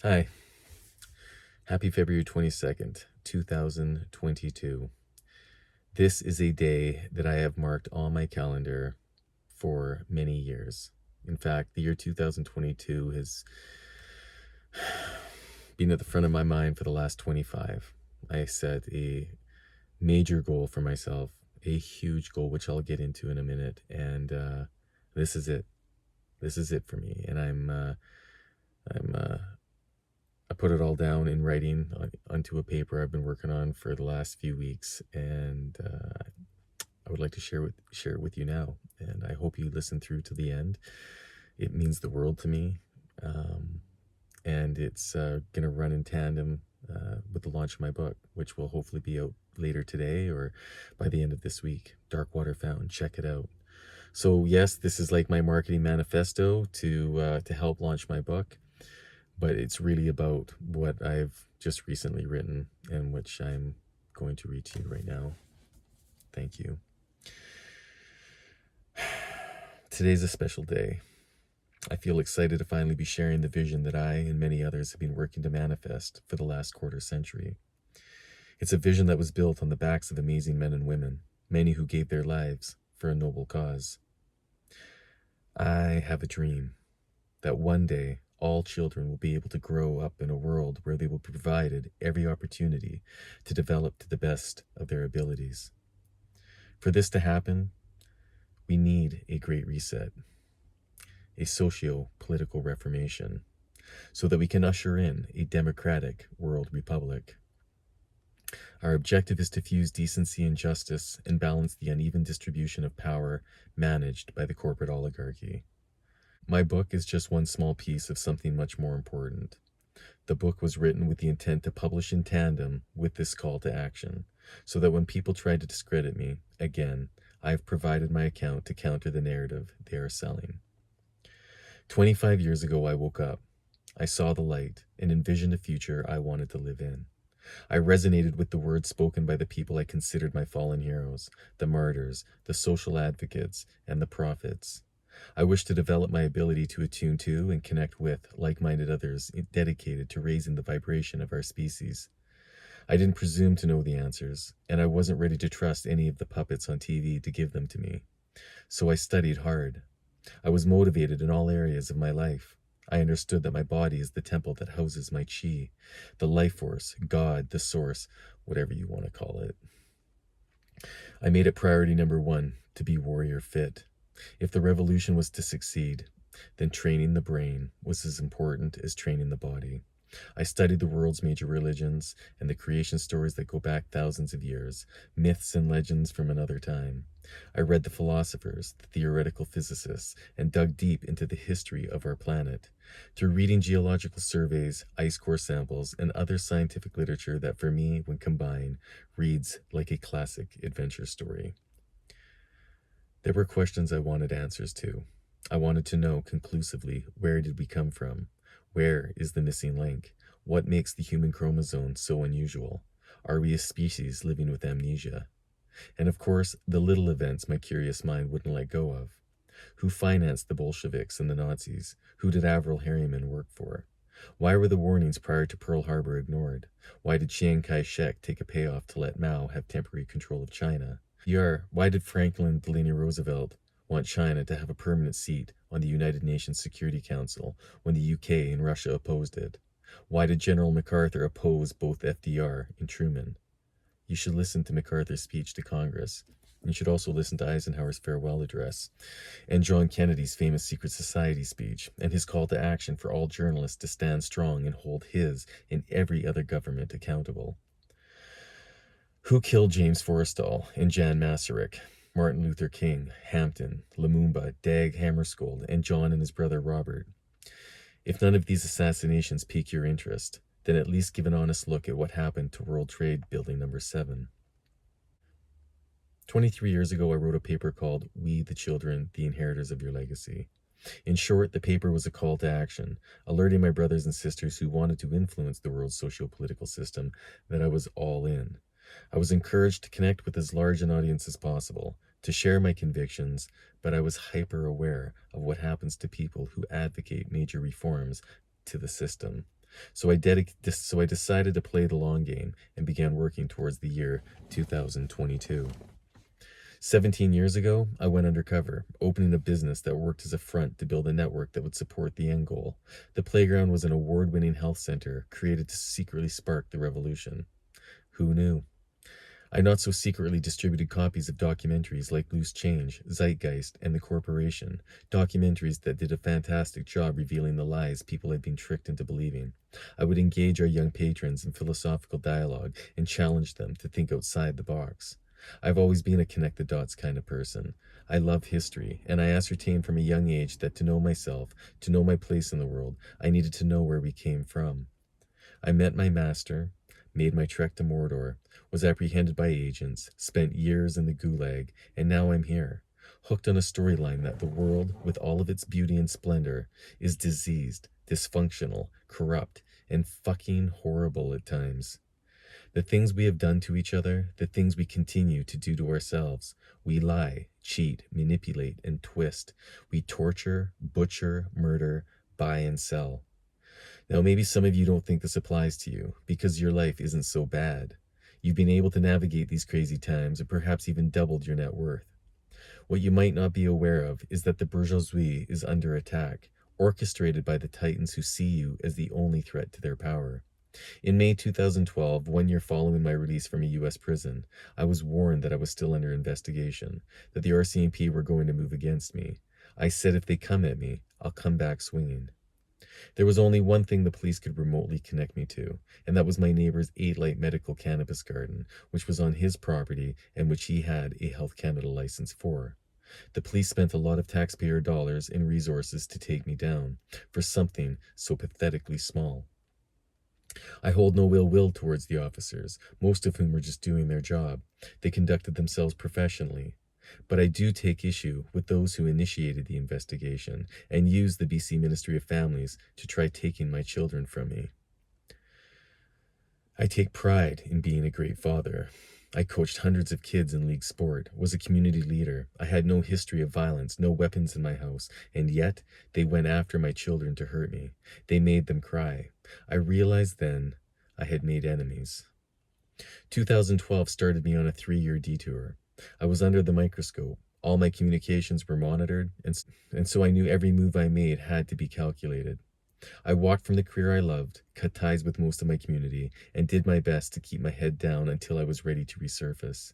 Hi, happy February 22nd, 2022. This is a day that I have marked on my calendar for many years. In fact, the year 2022 has been at the front of my mind for the last 25. I set a major goal for myself, a huge goal, which I'll get into in a minute. And this is it. This is it for me. And I put it all down in writing onto a paper I've been working on for the last few weeks, and I would like to share it with you now. And I hope you listen through to the end. It means the world to me, and it's going to run in tandem with the launch of my book, which will hopefully be out later today or by the end of this week. Dark Water Fountain, check it out. So yes, this is like my marketing manifesto to help launch my book. But it's really about what I've just recently written and which I'm going to read to you right now. Thank you. Today's a special day. I feel excited to finally be sharing the vision that I and many others have been working to manifest for the last quarter century. It's a vision that was built on the backs of amazing men and women, many who gave their lives for a noble cause. I have a dream that one day all children will be able to grow up in a world where they will be provided every opportunity to develop to the best of their abilities. For this to happen, we need a great reset, a socio-political reformation, so that we can usher in a democratic world republic. Our objective is to fuse decency and justice and balance the uneven distribution of power managed by the corporate oligarchy. My book is just one small piece of something much more important. The book was written with the intent to publish in tandem with this call to action, so that when people try to discredit me, again, I have provided my account to counter the narrative they are selling. 25 years ago, I woke up. I saw the light and envisioned a future I wanted to live in. I resonated with the words spoken by the people I considered my fallen heroes, the martyrs, the social advocates, and the prophets. I wish to develop my ability to attune to and connect with like-minded others dedicated to raising the vibration of our species. I didn't presume to know the answers, and I wasn't ready to trust any of the puppets on TV to give them to me. So I studied hard. I was motivated in all areas of my life. I understood that my body is the temple that houses my chi, the life force, God, the source, whatever you want to call it. I made it priority number one to be warrior fit. If the revolution was to succeed, then training the brain was as important as training the body. I studied the world's major religions and the creation stories that go back thousands of years, myths and legends from another time. I read the philosophers, the theoretical physicists, and dug deep into the history of our planet. Through reading geological surveys, ice core samples, and other scientific literature that for me, when combined, reads like a classic adventure story. There were questions I wanted answers to. I wanted to know conclusively, where did we come from? Where is the missing link? What makes the human chromosome so unusual? Are we a species living with amnesia? And of course, the little events my curious mind wouldn't let go of. Who financed the Bolsheviks and the Nazis? Who did Avril Harriman work for? Why were the warnings prior to Pearl Harbor ignored? Why did Chiang Kai-shek take a payoff to let Mao have temporary control of China? Why did Franklin Delano Roosevelt want China to have a permanent seat on the United Nations Security Council when the UK and Russia opposed it? Why did General MacArthur oppose both FDR and Truman? You should listen to MacArthur's speech to Congress. You should also listen to Eisenhower's farewell address and John Kennedy's famous Secret Society speech and his call to action for all journalists to stand strong and hold his and every other government accountable. Who killed James Forrestal and Jan Masaryk, Martin Luther King, Hampton, Lumumba, Dag Hammarskjöld, and John and his brother Robert? If none of these assassinations pique your interest, then at least give an honest look at what happened to World Trade Building number 7. 23 years ago, I wrote a paper called We the Children, the Inheritors of Your Legacy. In short, the paper was a call to action, alerting my brothers and sisters who wanted to influence the world's socio-political system that I was all in. I was encouraged to connect with as large an audience as possible, to share my convictions, but I was hyper aware of what happens to people who advocate major reforms to the system. So I decided to play the long game and began working towards the year 2022. 17 years ago, I went undercover, opening a business that worked as a front to build a network that would support the end goal. The playground was an award-winning health center created to secretly spark the revolution. Who knew? I not so secretly distributed copies of documentaries like Loose Change, Zeitgeist, and The Corporation, documentaries that did a fantastic job revealing the lies people had been tricked into believing. I would engage our young patrons in philosophical dialogue and challenge them to think outside the box. I've always been a connect the dots kind of person. I love history, and I ascertained from a young age that to know myself, to know my place in the world, I needed to know where we came from. I met my master, made my trek to Mordor, was apprehended by agents, spent years in the gulag, and now I'm here, hooked on a storyline that the world, with all of its beauty and splendor, is diseased, dysfunctional, corrupt, and fucking horrible at times. The things we have done to each other, the things we continue to do to ourselves. We lie, cheat, manipulate, and twist. We torture, butcher, murder, buy, and sell. Now, maybe some of you don't think this applies to you because your life isn't so bad. You've been able to navigate these crazy times and perhaps even doubled your net worth. What you might not be aware of is that the bourgeoisie is under attack, orchestrated by the titans who see you as the only threat to their power. In May 2012, 1 year following my release from a U.S. prison, I was warned that I was still under investigation, that the RCMP were going to move against me. I said if they come at me, I'll come back swinging. There was only one thing the police could remotely connect me to, and that was my neighbor's 8-light medical cannabis garden, which was on his property and which he had a Health Canada license for. The police spent a lot of taxpayer dollars and resources to take me down, for something so pathetically small. I hold no ill will towards the officers, most of whom were just doing their job. They conducted themselves professionally. But I do take issue with those who initiated the investigation and used the BC Ministry of Families to try taking my children from me. I take pride in being a great father. I coached hundreds of kids in league sport, was a community leader. I had no history of violence, no weapons in my house, and yet they went after my children to hurt me. They made them cry. I realized then I had made enemies. 2012 started me on a 3-year detour. I was under the microscope. All my communications were monitored, and so I knew every move I made had to be calculated. I walked from the career I loved, cut ties with most of my community, and did my best to keep my head down until I was ready to resurface.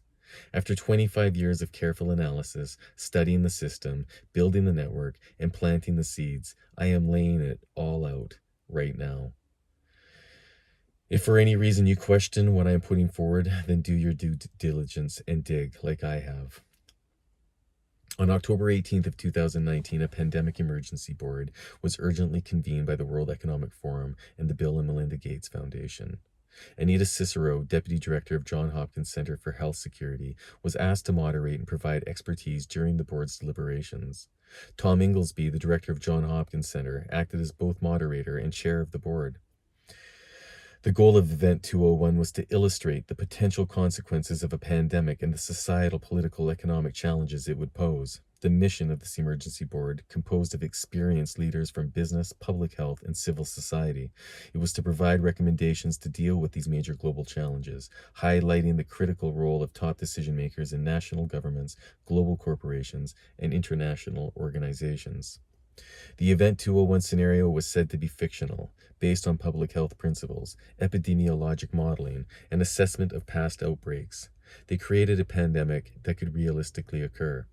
After 25 years of careful analysis, studying the system, building the network, and planting the seeds, I am laying it all out right now. If for any reason you question what I am putting forward, then do your due diligence and dig like I have. On October 18th of 2019, a pandemic emergency board was urgently convened by the World Economic Forum and the Bill and Melinda Gates Foundation. Anita Cicero, Deputy Director of Johns Hopkins Center for Health Security, was asked to moderate and provide expertise during the board's deliberations. Tom Inglesby, the Director of Johns Hopkins Center, acted as both moderator and chair of the board. The goal of Event 201 was to illustrate the potential consequences of a pandemic and the societal, political, economic challenges it would pose. The mission of this emergency board, composed of experienced leaders from business, public health, and civil society, it was to provide recommendations to deal with these major global challenges, highlighting the critical role of top decision makers in national governments, global corporations, and international organizations. The Event 201 scenario was said to be fictional, based on public health principles, epidemiologic modeling, and assessment of past outbreaks. They created a pandemic that could realistically occur.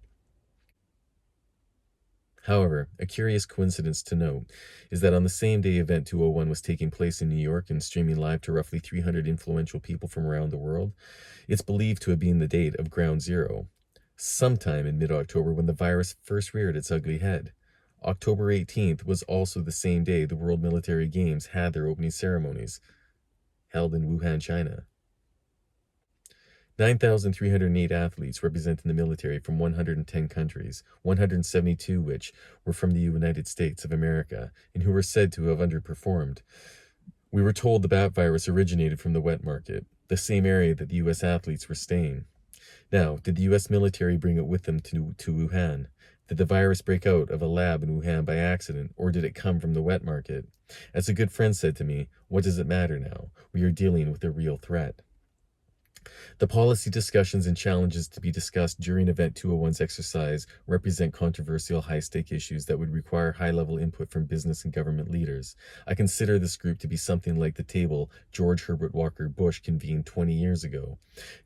However, a curious coincidence to note is that on the same day Event 201 was taking place in New York and streaming live to roughly 300 influential people from around the world, it's believed to have been the date of Ground Zero, sometime in mid-October when the virus first reared its ugly head. October 18th was also the same day the World Military Games had their opening ceremonies, held in Wuhan, China. 9,308 athletes representing the military from 110 countries, 172 which were from the United States of America, and who were said to have underperformed. We were told the bat virus originated from the wet market, the same area that the U.S. athletes were staying. Now, did the U.S. military bring it with them to Wuhan? Did the virus break out of a lab in Wuhan by accident, or did it come from the wet market? As a good friend said to me, what does it matter now? We are dealing with a real threat. The policy discussions and challenges to be discussed during Event 201's exercise represent controversial high-stake issues that would require high-level input from business and government leaders. I consider this group to be something like the table George Herbert Walker Bush convened 20 years ago.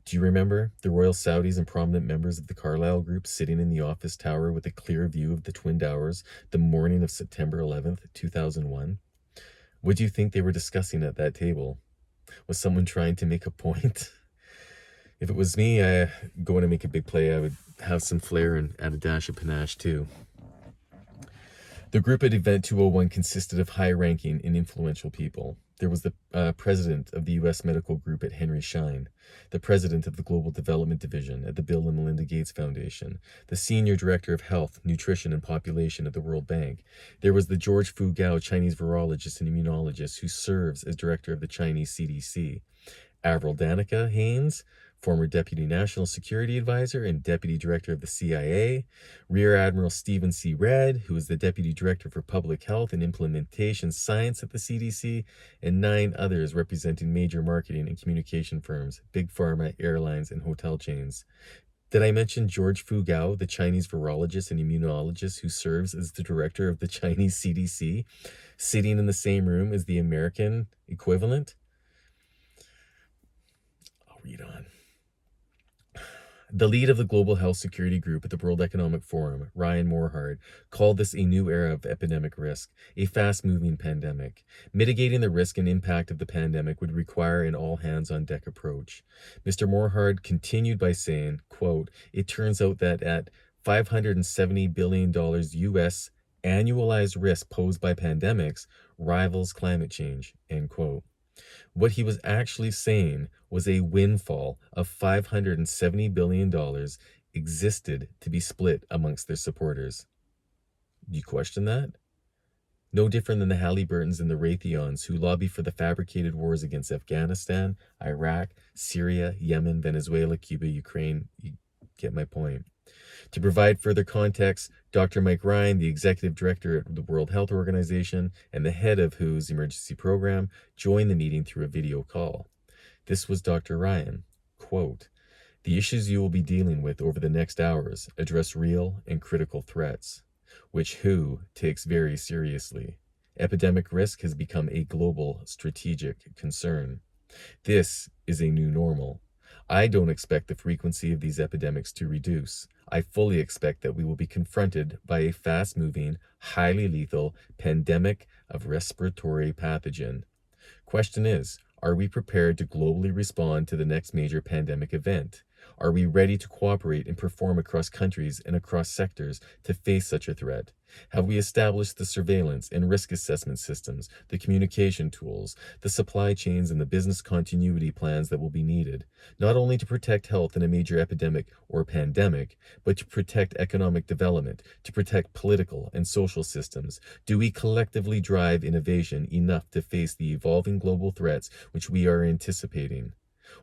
Do you remember the royal Saudis and prominent members of the Carlyle Group sitting in the office tower with a clear view of the Twin Towers the morning of September 11th, 2001? What do you think they were discussing at that table? Was someone trying to make a point? If it was me going to make a big play, I would have some flair and add a dash of panache too. The group at Event 201 consisted of high-ranking and influential people. There was the president of the U.S. Medical Group at Henry Schein, the president of the Global Development Division at the Bill and Melinda Gates Foundation, the senior director of Health, Nutrition, and Population at the World Bank. There was the George Fu Gao, Chinese virologist and immunologist who serves as director of the Chinese CDC. Avril Danica Haynes, former Deputy National Security Advisor and Deputy Director of the CIA, Rear Admiral Stephen C. Redd, who is the Deputy Director for Public Health and Implementation Science at the CDC, and 9 others representing major marketing and communication firms, big pharma, airlines, and hotel chains. Did I mention George Fu Gao, the Chinese virologist and immunologist who serves as the director of the Chinese CDC, sitting in the same room as the American equivalent? I'll read on. The lead of the Global Health Security Group at the World Economic Forum, Ryan Morhard, called this a new era of epidemic risk, a fast-moving pandemic. Mitigating the risk and impact of the pandemic would require an all-hands-on-deck approach. Mr. Morhard continued by saying, quote, "It turns out that at $570 billion US annualized risk posed by pandemics rivals climate change," end quote. What he was actually saying was a windfall of $570 billion existed to be split amongst their supporters. Do you question that? No different than the Halliburtons and the Raytheons who lobby for the fabricated wars against Afghanistan, Iraq, Syria, Yemen, Venezuela, Cuba, Ukraine. You get my point. To provide further context, Dr. Mike Ryan, the executive director of the World Health Organization and the head of WHO's emergency program, joined the meeting through a video call. This was Dr. Ryan. Quote, "The issues you will be dealing with over the next hours address real and critical threats, which WHO takes very seriously. Epidemic risk has become a global strategic concern. This is a new normal. I don't expect the frequency of these epidemics to reduce. I fully expect that we will be confronted by a fast-moving, highly lethal pandemic of respiratory pathogen. Question is, are we prepared to globally respond to the next major pandemic event? Are we ready to cooperate and perform across countries and across sectors to face such a threat? Have we established the surveillance and risk assessment systems, the communication tools, the supply chains, and the business continuity plans that will be needed, not only to protect health in a major epidemic or pandemic, but to protect economic development, to protect political and social systems? Do we collectively drive innovation enough to face the evolving global threats which we are anticipating?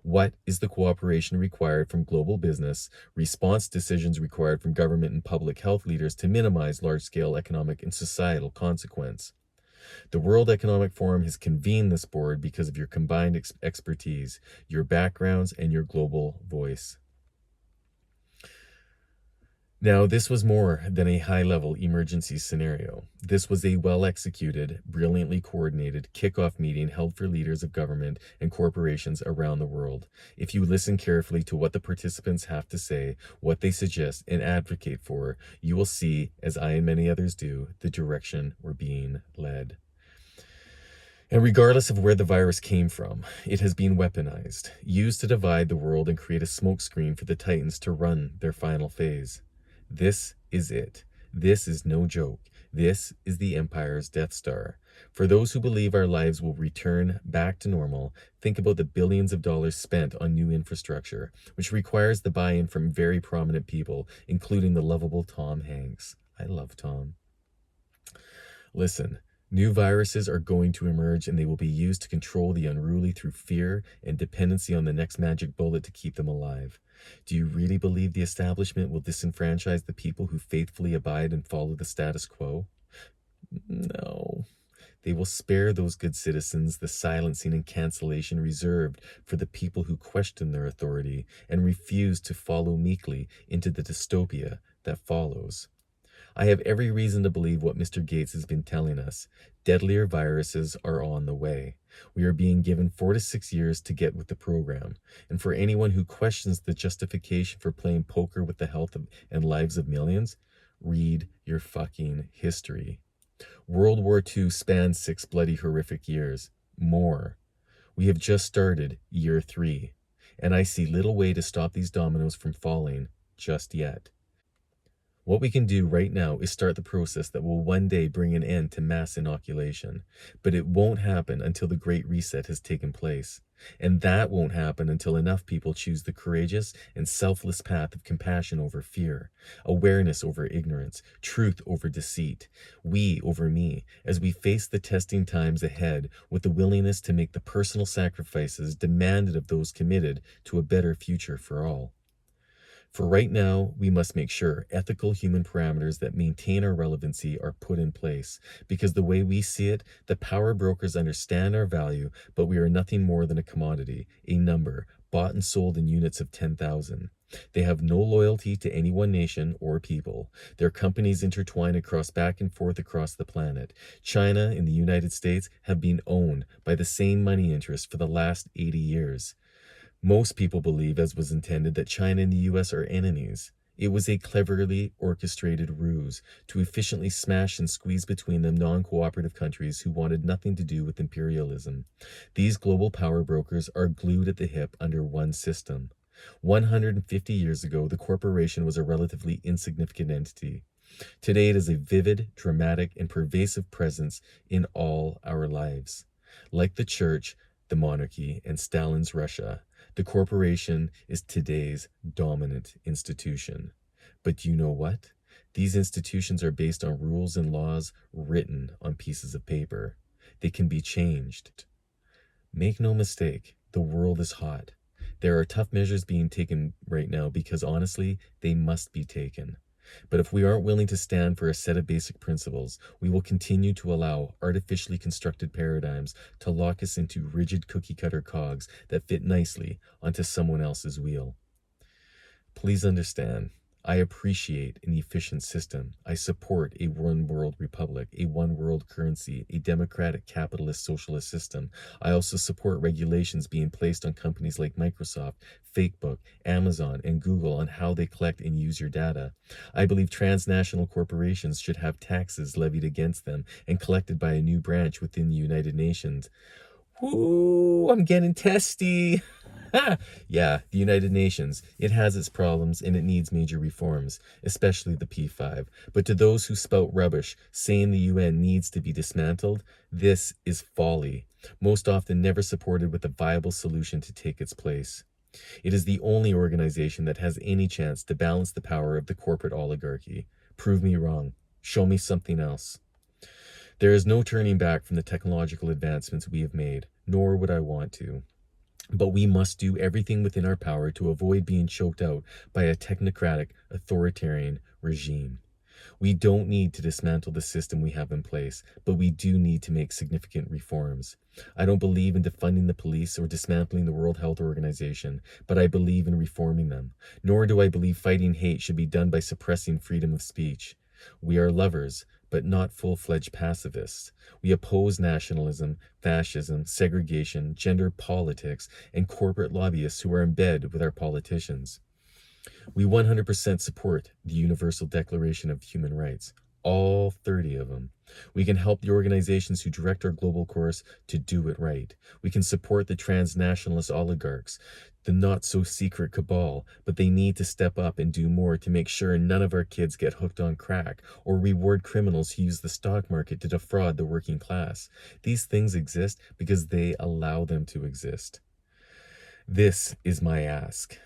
What is the cooperation required from global business, response decisions required from government and public health leaders to minimize large-scale economic and societal consequence? The World Economic Forum has convened this board because of your combined expertise, your backgrounds, and your global voice. Now, this was more than a high-level emergency scenario. This was a well-executed, brilliantly coordinated kickoff meeting held for leaders of government and corporations around the world. If you listen carefully to what the participants have to say, what they suggest and advocate for, you will see, as I and many others do, the direction we're being led. And regardless of where the virus came from, it has been weaponized, used to divide the world and create a smokescreen for the Titans to run their final phase. This is it. This is no joke. This is the Empire's Death Star. For those who believe our lives will return back to normal, think about the billions of dollars spent on new infrastructure, which requires the buy-in from very prominent people, including the lovable Tom Hanks. I love Tom. Listen, New viruses are going to emerge, and they will be used to control the unruly through fear and dependency on the next magic bullet to keep them alive. Do you really believe the establishment will disenfranchise the people who faithfully abide and follow the status quo? No. They will spare those good citizens the silencing and cancellation reserved for the people who question their authority and refuse to follow meekly into the dystopia that follows. I have every reason to believe what Mr. Gates has been telling us. Deadlier viruses are on the way. We are being given 4 to 6 years to get with the program. And for anyone who questions the justification for playing poker with the health and lives of millions, read your fucking history. World War II spanned 6 bloody horrific years. More. We have just started year 3. And I see little way to stop these dominoes from falling just yet. What we can do right now is start the process that will one day bring an end to mass inoculation, but it won't happen until the Great Reset has taken place. And that won't happen until enough people choose the courageous and selfless path of compassion over fear, awareness over ignorance, truth over deceit, we over me, as we face the testing times ahead with the willingness to make the personal sacrifices demanded of those committed to a better future for all. For right now, we must make sure ethical human parameters that maintain our relevancy are put in place, because the way we see it, the power brokers understand our value, but we are nothing more than a commodity, a number, bought and sold in units of 10,000. They have no loyalty to any one nation or people. Their companies intertwine back and forth across the planet. China and the United States have been owned by the same money interests for the last 80 years. Most people believe, as was intended, that China and the US are enemies. It was a cleverly orchestrated ruse to efficiently smash and squeeze between them non-cooperative countries who wanted nothing to do with imperialism. These global power brokers are glued at the hip under one system. 150 years ago, the corporation was a relatively insignificant entity. Today, it is a vivid, dramatic, and pervasive presence in all our lives. Like the church, the monarchy, and Stalin's Russia, the corporation is today's dominant institution. But you know what? These institutions are based on rules and laws written on pieces of paper. They can be changed. Make no mistake, the world is hot. There are tough measures being taken right now because honestly, they must be taken. But if we aren't willing to stand for a set of basic principles, we will continue to allow artificially constructed paradigms to lock us into rigid cookie-cutter cogs that fit nicely onto someone else's wheel. Please understand, I appreciate an efficient system. I support a one-world republic, a one-world currency, a democratic capitalist socialist system. I also support regulations being placed on companies like Microsoft, Facebook, Amazon, and Google on how they collect and use your data. I believe transnational corporations should have taxes levied against them and collected by a new branch within the United Nations. Ooh, I'm getting testy. Yeah, the United Nations. It has its problems and it needs major reforms, especially the P5. But to those who spout rubbish, saying the UN needs to be dismantled, this is folly, most often never supported with a viable solution to take its place. It is the only organization that has any chance to balance the power of the corporate oligarchy. Prove me wrong. Show me something else. There is no turning back from the technological advancements we have made, nor would I want to. But we must do everything within our power to avoid being choked out by a technocratic, authoritarian regime. We don't need to dismantle the system we have in place, but we do need to make significant reforms. I don't believe in defunding the police or dismantling the World Health Organization, but I believe in reforming them. Nor do I believe fighting hate should be done by suppressing freedom of speech. We are lovers, but not full-fledged pacifists. We oppose nationalism, fascism, segregation, gender politics, and corporate lobbyists who are in bed with our politicians. We 100% support the Universal Declaration of Human Rights, all 30 of them. We can help the organizations who direct our global course to do it right. We can support the transnationalist oligarchs, the not-so-secret cabal, but they need to step up and do more to make sure none of our kids get hooked on crack or reward criminals who use the stock market to defraud the working class. These things exist because they allow them to exist. This is my ask.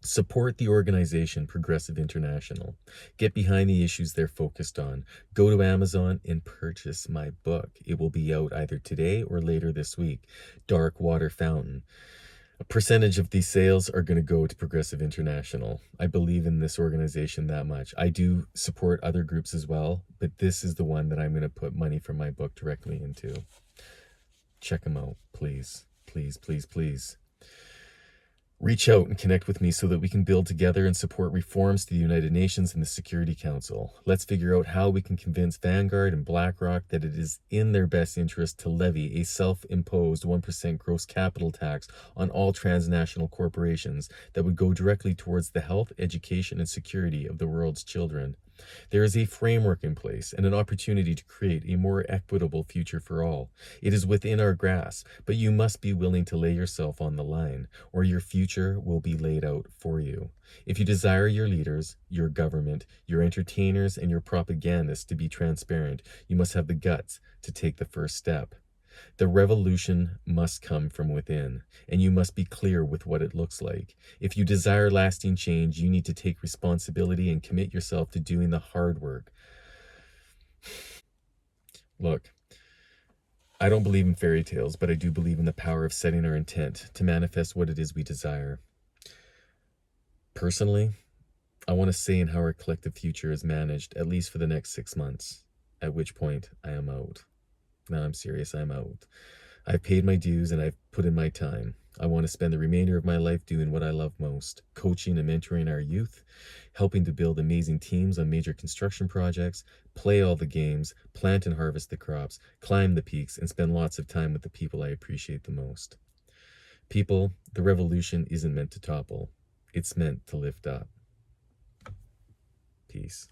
Support the organization Progressive International. Get behind the issues they're focused on. Go to Amazon and purchase my book. It will be out either today or later this week. Dark Water Fountain. A percentage of these sales are going to go to Progressive International. I believe in this organization that much. I do support other groups as well, but this is the one that I'm going to put money from my book directly into. Check them out, please. Please, please, please. Reach out and connect with me so that we can build together and support reforms to the United Nations and the Security Council. Let's figure out how we can convince Vanguard and BlackRock that it is in their best interest to levy a self-imposed 1% gross capital tax on all transnational corporations that would go directly towards the health, education, and security of the world's children. There is a framework in place and an opportunity to create a more equitable future for all. It is within our grasp, but you must be willing to lay yourself on the line, or your future will be laid out for you. If you desire your leaders, your government, your entertainers, and your propagandists to be transparent, you must have the guts to take the first step. The revolution must come from within, and you must be clear with what it looks like. If you desire lasting change, you need to take responsibility and commit yourself to doing the hard work. Look, I don't believe in fairy tales, but I do believe in the power of setting our intent to manifest what it is we desire. Personally, I want to say in how our collective future is managed, at least for the next 6 months, at which point I am out. No, I'm serious, I'm out. I've paid my dues and I've put in my time. I want to spend the remainder of my life doing what I love most, coaching and mentoring our youth, helping to build amazing teams on major construction projects, play all the games, plant and harvest the crops, climb the peaks, and spend lots of time with the people I appreciate the most. People, the revolution isn't meant to topple. It's meant to lift up. Peace.